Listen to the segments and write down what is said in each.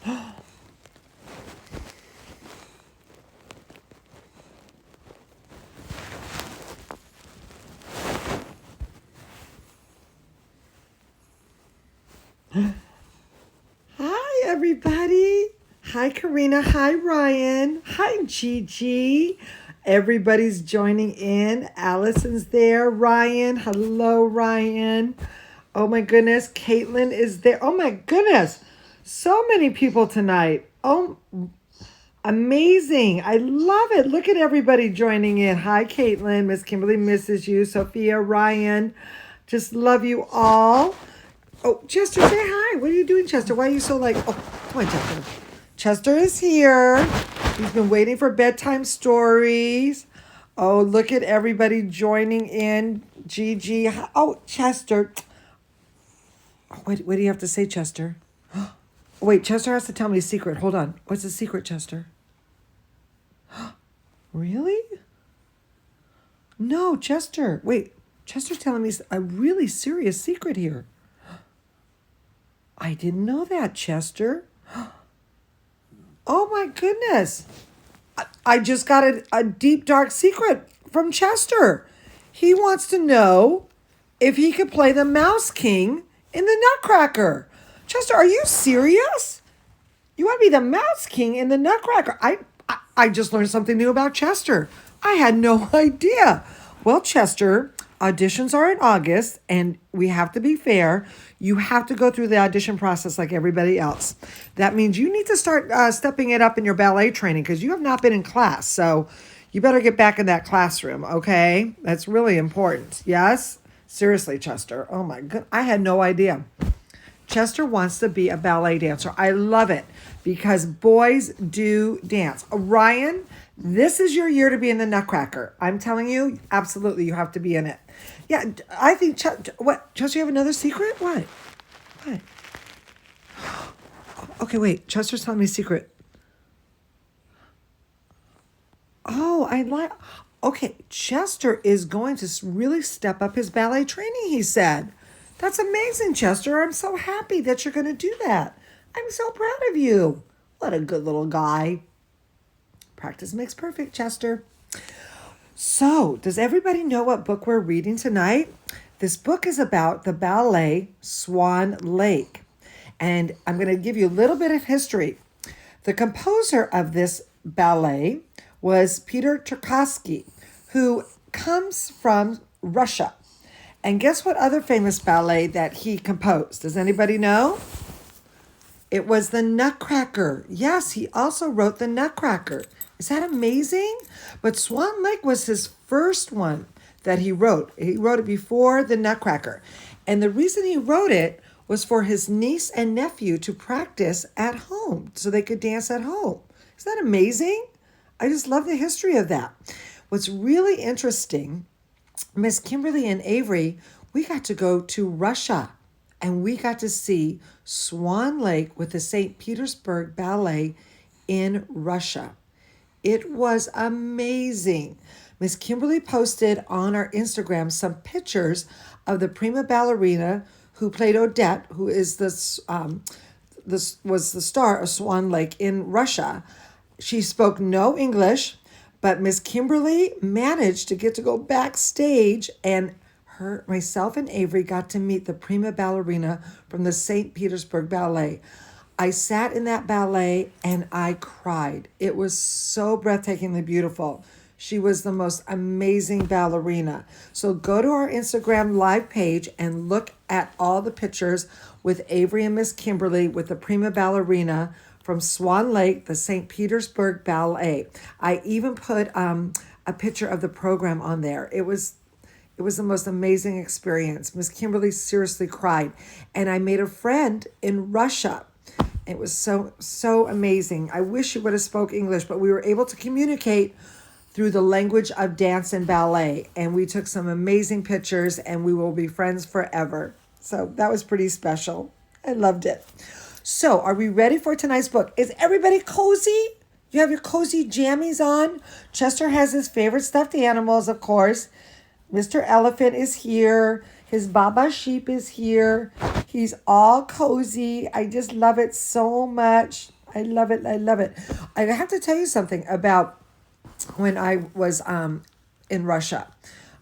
Hi, everybody. Hi, Karina. Hi, Ryan. Hi, Gigi. Everybody's joining in. Allison's there. Ryan. Hello, Ryan. Oh, my goodness. Caitlin is there. Oh, my goodness. So many people tonight. Oh, amazing. I love it. Look at everybody joining in. Hi, Caitlin. Miss Kimberly misses you. Sophia, Ryan. Just love you all. Oh, Chester, say hi. What are you doing, Chester? Why are you so like, oh, come on, Chester. Chester is here. He's been waiting for bedtime stories. Oh, look at everybody joining in. Gigi. Oh, Chester. Oh, what do you have to say, Chester? Oh, wait, Chester has to tell me a secret. Hold on. What's the secret, Chester? Really? No, Chester. Wait, Chester's telling me a really serious secret here. I didn't know that, Chester. Oh my goodness. I just got a deep, dark secret from Chester. He wants to know if he could play the Mouse King in the Nutcracker. Chester, are you serious? You want to be the Mouse King in the Nutcracker? I just learned something new about Chester. I had no idea. Well, Chester, auditions are in August, and we have to be fair. You have to go through the audition process like everybody else. That means you need to start stepping it up in your ballet training because you have not been in class. So you better get back in that classroom, okay? That's really important. Yes? Seriously, Chester. Oh my God. I had no idea. Chester wants to be a ballet dancer. I love it because boys do dance. Ryan, this is your year to be in the Nutcracker. I'm telling you, absolutely, you have to be in it. Yeah, I think, what, Chester, you have another secret? What? Okay, wait, Chester's telling me a secret. Oh, okay, Chester is going to really step up his ballet training, he said. That's amazing, Chester. I'm so happy that you're going to do that. I'm so proud of you. What a good little guy. Practice makes perfect, Chester. So, does everybody know what book we're reading tonight? This book is about the ballet Swan Lake. And I'm going to give you a little bit of history. The composer of this ballet was Peter Tchaikovsky, who comes from Russia. And guess what other famous ballet that he composed? Does anybody know? It was the Nutcracker. Yes, he also wrote the Nutcracker. Is that amazing? But Swan Lake was his first one that he wrote. He wrote it before the Nutcracker. And the reason he wrote it was for his niece and nephew to practice at home so they could dance at home. Isn't that amazing? I just love the history of that. What's really interesting, Miss Kimberly and Avery, we got to go to Russia and we got to see Swan Lake with the St. Petersburg Ballet in Russia. It was amazing. Miss Kimberly posted on our Instagram some pictures of the prima ballerina who played Odette, who is this was the star of Swan Lake in Russia. She spoke no English, but Miss Kimberly managed to get to go backstage, and myself and Avery got to meet the prima ballerina from the St. Petersburg Ballet. I sat in that ballet and I cried. It was so breathtakingly beautiful. She was the most amazing ballerina. So go to our Instagram live page and look at all the pictures with Avery and Miss Kimberly with the prima ballerina from Swan Lake, the St. Petersburg Ballet. I even put a picture of the program on there. It was the most amazing experience. Miss Kimberly seriously cried. And I made a friend in Russia. It was so amazing. I wish she would have spoke English, but we were able to communicate through the language of dance and ballet. And we took some amazing pictures and we will be friends forever. So that was pretty special. I loved it. So are we ready for tonight's book? Is everybody cozy? You have your cozy jammies on? Chester has his favorite stuffed animals, of course. Mr. Elephant is here. His Baba Sheep is here. He's all cozy. I just love it so much. I love it. I love it. I have to tell you something about when I was in Russia.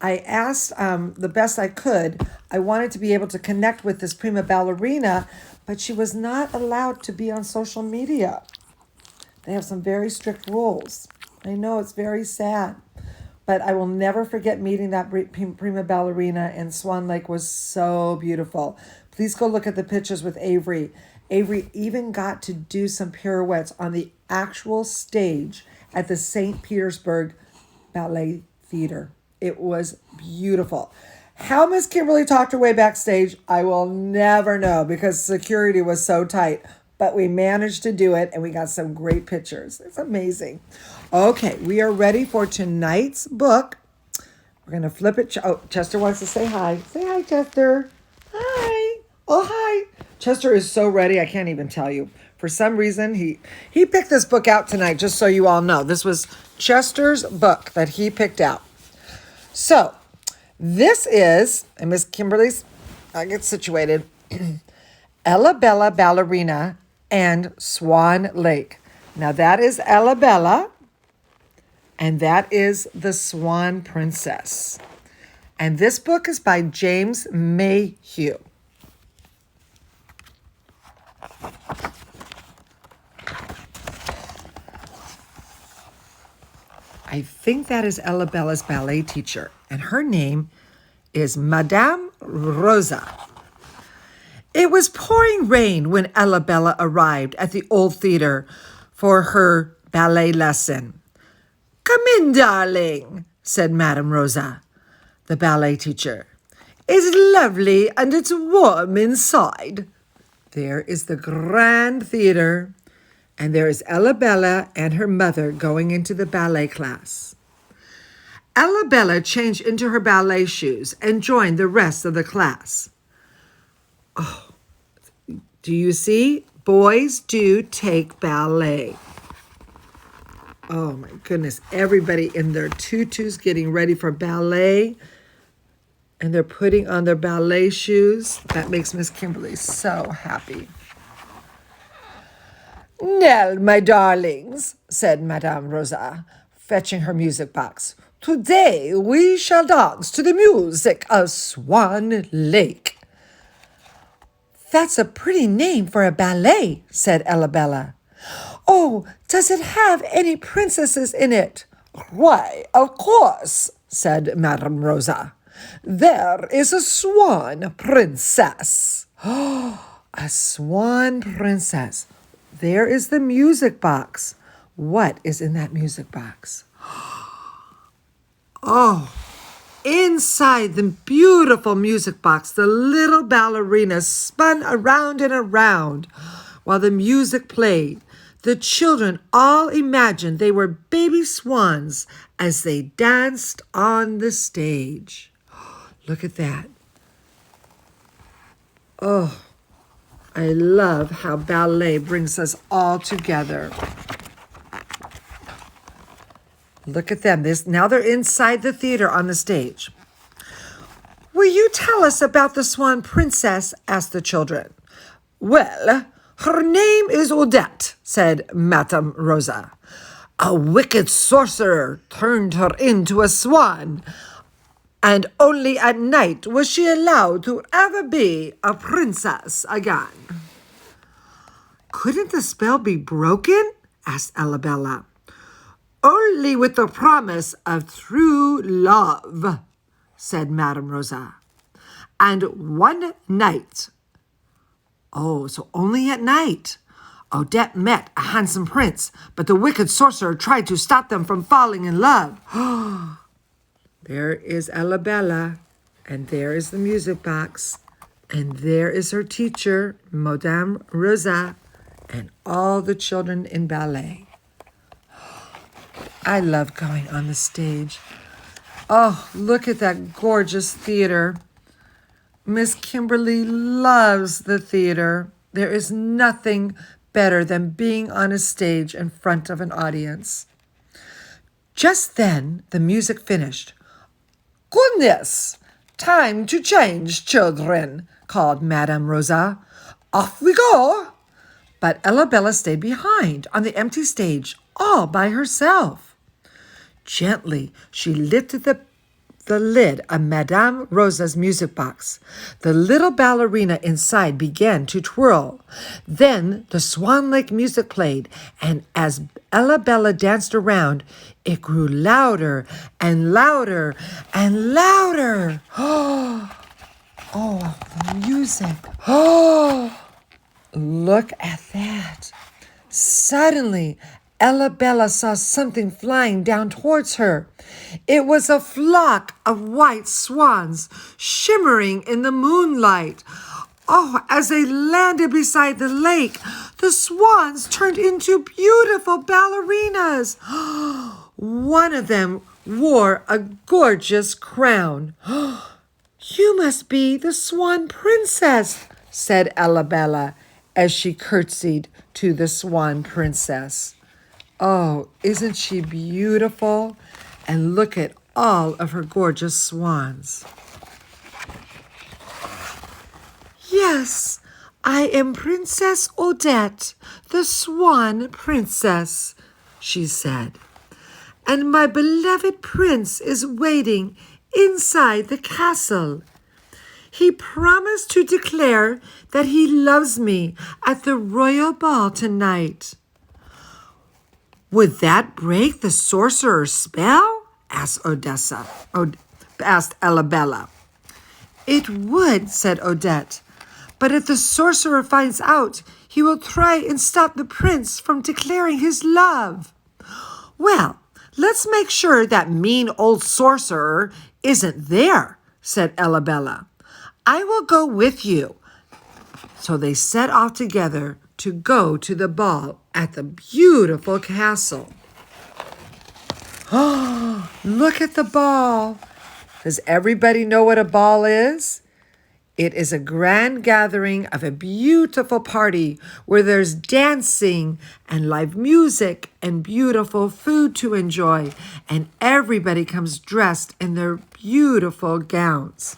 I asked the best I could. I wanted to be able to connect with this prima ballerina, but she was not allowed to be on social media. They have some very strict rules. I know it's very sad, but I will never forget meeting that prima ballerina, and Swan Lake was so beautiful. Please go look at the pictures with Avery. Avery even got to do some pirouettes on the actual stage at the St. Petersburg Ballet Theater. It was beautiful. How Miss Kimberly talked her way backstage, I will never know because security was so tight. But we managed to do it and we got some great pictures. It's amazing. Okay, we are ready for tonight's book. We're going to flip it. Oh, Chester wants to say hi. Say hi, Chester. Hi. Oh, hi. Chester is so ready, I can't even tell you. For some reason, he picked this book out tonight, just so you all know. This was Chester's book that he picked out. So, this is, and Miss Kimberly's, I get situated, Ella Bella Ballerina and Swan Lake. Now, that is Ella Bella, and that is the Swan Princess. And this book is by James Mathew. I think that is Ella Bella's ballet teacher, and her name is Madame Rosa. It was pouring rain when Ella Bella arrived at the old theater for her ballet lesson. "Come in, darling," said Madame Rosa, the ballet teacher. "It's lovely and it's warm inside." There is the grand theater, and there is Ella Bella and her mother going into the ballet class. Ella Bella changed into her ballet shoes and joined the rest of the class. Oh, do you see? Boys do take ballet. Oh my goodness, everybody in their tutus getting ready for ballet, and they're putting on their ballet shoes. That makes Miss Kimberly so happy. "Now, my darlings," said Madame Rosa, fetching her music box, "today we shall dance to the music of Swan Lake." "That's a pretty name for a ballet," said Ella Bella. "Oh, does it have any princesses in it?" "Why, of course," said Madame Rosa. "There is a swan princess." A swan princess. There is the music box. What is in that music box? Oh, inside the beautiful music box, the little ballerina spun around and around while the music played. The children all imagined they were baby swans as they danced on the stage. Look at that. Oh, I love how ballet brings us all together. Look at them. Now they're inside the theater on the stage. "Will you tell us about the Swan Princess?" asked the children. "Well, her name is Odette," said Madame Rosa. "A wicked sorcerer turned her into a swan, and only at night was she allowed to ever be a princess again." "Couldn't the spell be broken?" asked Ella Bella. "Only with the promise of true love," said Madame Rosa. "And one night," oh, so only at night, "Odette met a handsome prince, but the wicked sorcerer tried to stop them from falling in love." There is Ella Bella, and there is the music box, and there is her teacher, Madame Rosa, and all the children in ballet. I love going on the stage. Oh, look at that gorgeous theater. Miss Kimberly loves the theater. There is nothing better than being on a stage in front of an audience. Just then, the music finished. "Goodness! Time to change, children," called Madame Rosa. "Off we go." But Ella stayed behind on the empty stage all by herself. Gently, she lifted the lid of Madame Rosa's music box. The little ballerina inside began to twirl. Then the Swan Lake music played, and as Ella danced around, it grew louder and louder and louder. Oh, the music. Oh, look at that. Suddenly, Ella saw something flying down towards her. It was a flock of white swans shimmering in the moonlight. Oh, as they landed beside the lake, the swans turned into beautiful ballerinas. One of them wore a gorgeous crown. You must be the Swan Princess, said Ella as she curtsied to the Swan Princess. Oh, isn't she beautiful? And look at all of her gorgeous swans. Yes, I am Princess Odette, the Swan Princess, she said. And my beloved prince is waiting inside the castle. He promised to declare that he loves me at the royal ball tonight. Would that break the sorcerer's spell? Asked Ella. It would, said Odette. But if the sorcerer finds out, he will try and stop the prince from declaring his love. Well, let's make sure that mean old sorcerer isn't there, said Ella. I will go with you. So they set off together to go to the ball at the beautiful castle. Oh, look at the ball. Does everybody know what a ball is? It is a grand gathering of a beautiful party where there's dancing and live music and beautiful food to enjoy, and everybody comes dressed in their beautiful gowns.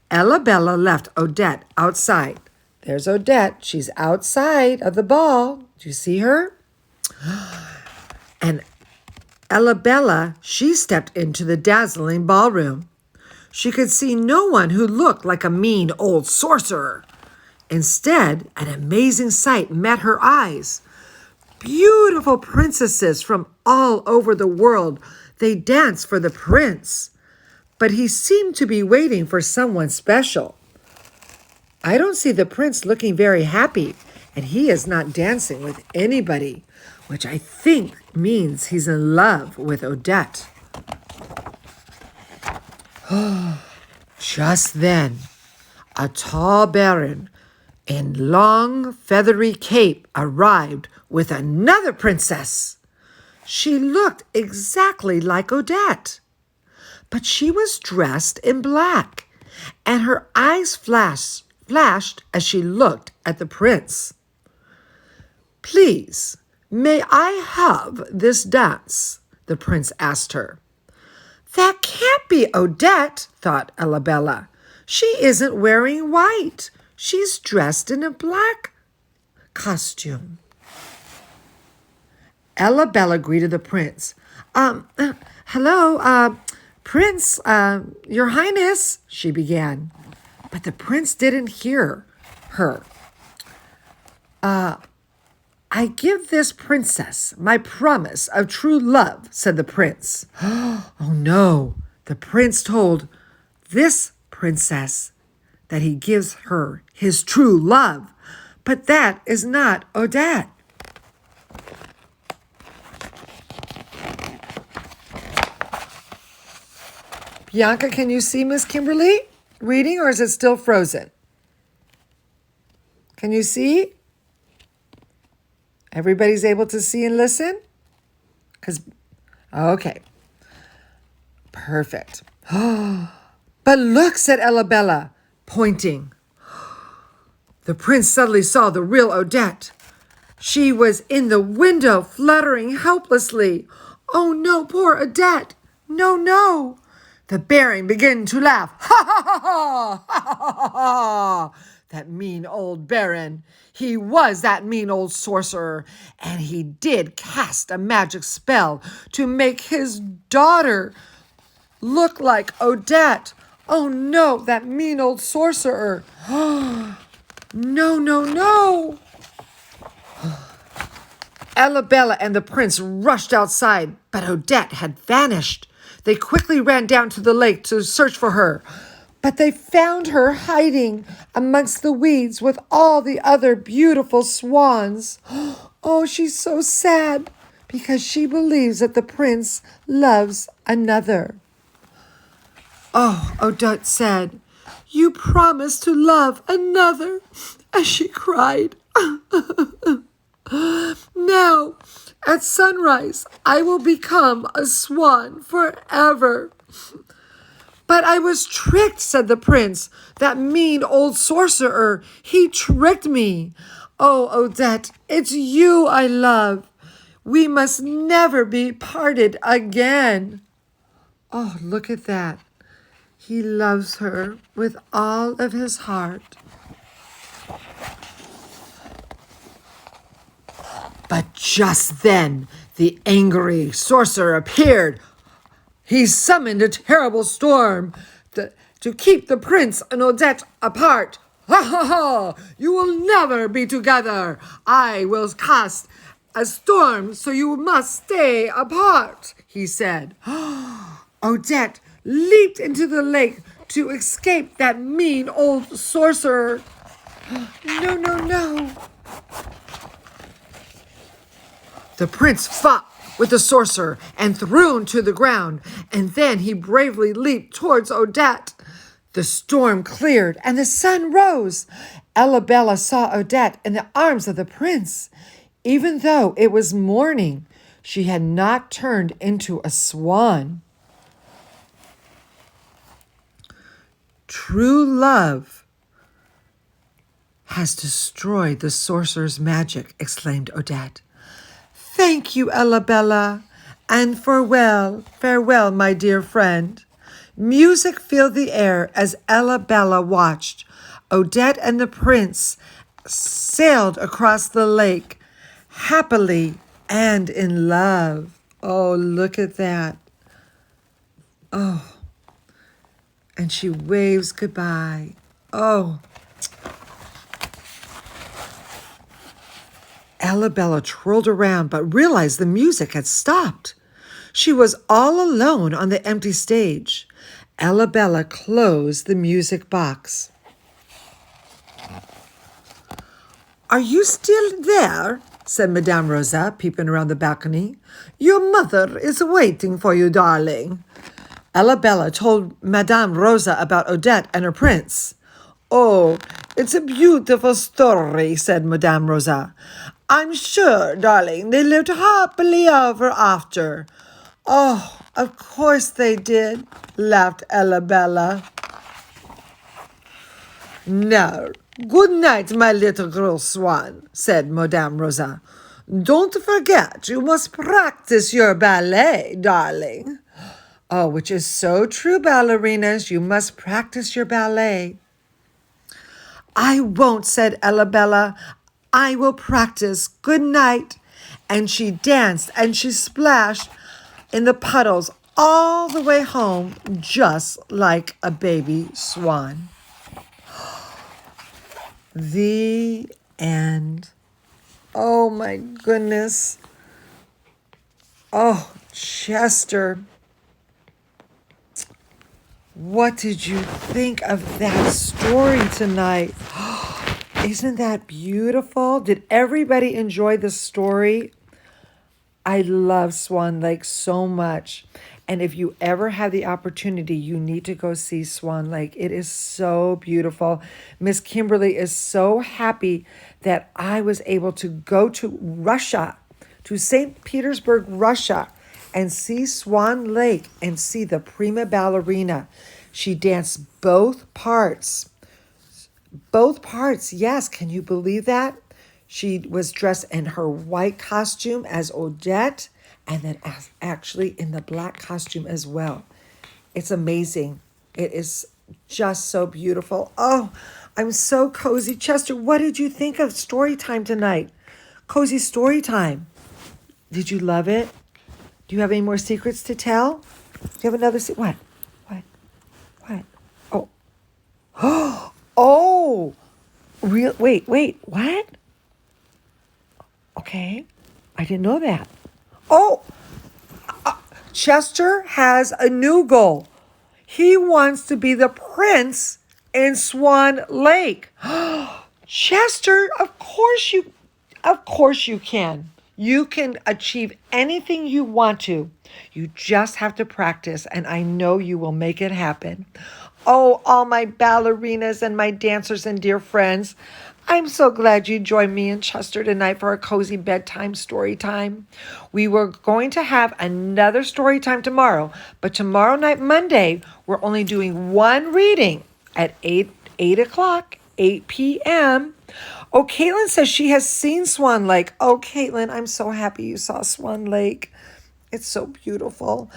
Ella left Odette outside. There's Odette. She's outside of the ball. Do you see her? And Ella, she stepped into the dazzling ballroom. She could see no one who looked like a mean old sorcerer. Instead, an amazing sight met her eyes. Beautiful princesses from all over the world. They danced for the prince. But he seemed to be waiting for someone special. I don't see the prince looking very happy, and he is not dancing with anybody, which I think means he's in love with Odette. Just then, a tall baron in long feathery cape arrived with another princess. She looked exactly like Odette, but she was dressed in black, and her eyes flashed as she looked at the prince. Please, may I have this dance? The prince asked her. That can't be Odette, thought Ella. She isn't wearing white. She's dressed in a black costume. Ella greeted the prince. Hello, Prince, Your Highness, she began. But the prince didn't hear her. I give this princess my promise of true love, said the prince. Oh no, the prince told this princess that he gives her his true love, but that is not Odette. Bianca, can you see Miss Kimberly reading, or is it still frozen? Can you see? Everybody's able to see and listen? Okay. Perfect. But look, said Ella, pointing. The prince suddenly saw the real Odette. She was in the window, fluttering helplessly. Oh no, poor Odette. No. The baron began to laugh. Ha ha ha ha ha ha ha. that mean old baron. He was that mean old sorcerer, and he did cast a magic spell to make his daughter look like Odette. Oh no, that mean old sorcerer. No, no, no. Elabella and the prince rushed outside, but Odette had vanished. They quickly ran down to the lake to search for her, but they found her hiding amongst the weeds with all the other beautiful swans. Oh, she's so sad because she believes that the prince loves another. Oh, Odette said, "You promised to love another," as she cried. "Now, at sunrise, I will become a swan forever." "But I was tricked," said the prince. "That mean old sorcerer, he tricked me. Oh, Odette, it's you I love. We must never be parted again." Oh, look at that. He loves her with all of his heart. But just then, the angry sorcerer appeared. He summoned a terrible storm to keep the prince and Odette apart. "Ha ha ha! You will never be together. I will cast a storm, so you must stay apart," he said. Odette leaped into the lake to escape that mean old sorcerer. No, no, no. The prince fought with the sorcerer and threw him to the ground, and then he bravely leaped towards Odette. The storm cleared and the sun rose. Elabella saw Odette in the arms of the prince. Even though it was morning, she had not turned into a swan. True love has destroyed the sorcerer's magic, exclaimed Odette. "Thank you, Elabella, and farewell, my dear friend." Music filled the air as Elabella watched. Odette and the prince sailed across the lake, happily and in love. Oh, look at that. Oh, and she waves goodbye. Oh. Elabella twirled around but realized the music had stopped. She was all alone on the empty stage. Elabella closed the music box. "Are you still there?" said Madame Rosa, peeping around the balcony. "Your mother is waiting for you, darling." Elabella told Madame Rosa about Odette and her prince. "Oh, it's a beautiful story," said Madame Rosa. "I'm sure, darling, they lived happily ever after." "Oh, of course they did," laughed Elabella. "Now, good night, my little girl Swan," said Madame Rosa. "Don't forget, you must practice your ballet, darling." Oh, which is so true, ballerinas. You must practice your ballet. "I won't," said Elabella. "I will practice. Good night." And she danced and she splashed in the puddles all the way home, just like a baby swan. The end. Oh my goodness. Oh, Chester. What did you think of that story tonight? Isn't that beautiful? Did everybody enjoy the story? I love Swan Lake so much. And if you ever have the opportunity, you need to go see Swan Lake. It is so beautiful. Miss Kimberly is so happy that I was able to go to Russia, to St. Petersburg, Russia, and see Swan Lake and see the prima ballerina. She danced both parts. Both parts, yes. Can you believe that? She was dressed in her white costume as Odette, and then actually in the black costume as well. It's amazing. It is just so beautiful. Oh, I'm so cozy. Chester, what did you think of story time tonight? Cozy story time. Did you love it? Do you have any more secrets to tell? Do you have another what? What? What? Oh. Oh. Wait, what? Okay. I didn't know that. Oh, Chester has a new goal. He wants to be the prince in Swan Lake. Chester, of course you can. You can achieve anything you want to. You just have to practice, and I know you will make it happen. Oh, all my ballerinas and my dancers and dear friends, I'm so glad you joined me and Chester tonight for a cozy bedtime story time. We were going to have another story time tomorrow, but tomorrow night, Monday, we're only doing one reading at 8 o'clock, 8 p.m. Oh, Caitlin says she has seen Swan Lake. Oh, Caitlin, I'm so happy you saw Swan Lake. It's so beautiful.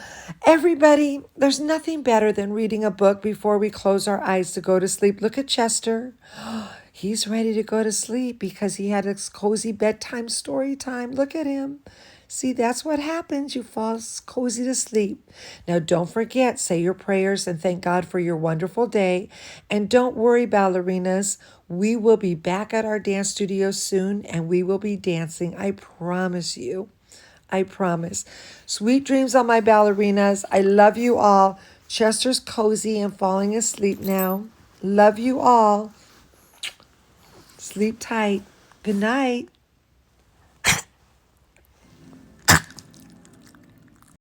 Everybody, there's nothing better than reading a book before we close our eyes to go to sleep. Look at Chester. He's ready to go to sleep because he had a cozy bedtime story time. Look at him. See, that's what happens. You fall cozy to sleep. Now, don't forget, say your prayers and thank God for your wonderful day. And don't worry, ballerinas. We will be back at our dance studio soon and we will be dancing. I promise you. I promise. Sweet dreams on my ballerinas. I love you all. Chester's cozy and falling asleep now. Love you all. Sleep tight. Good night.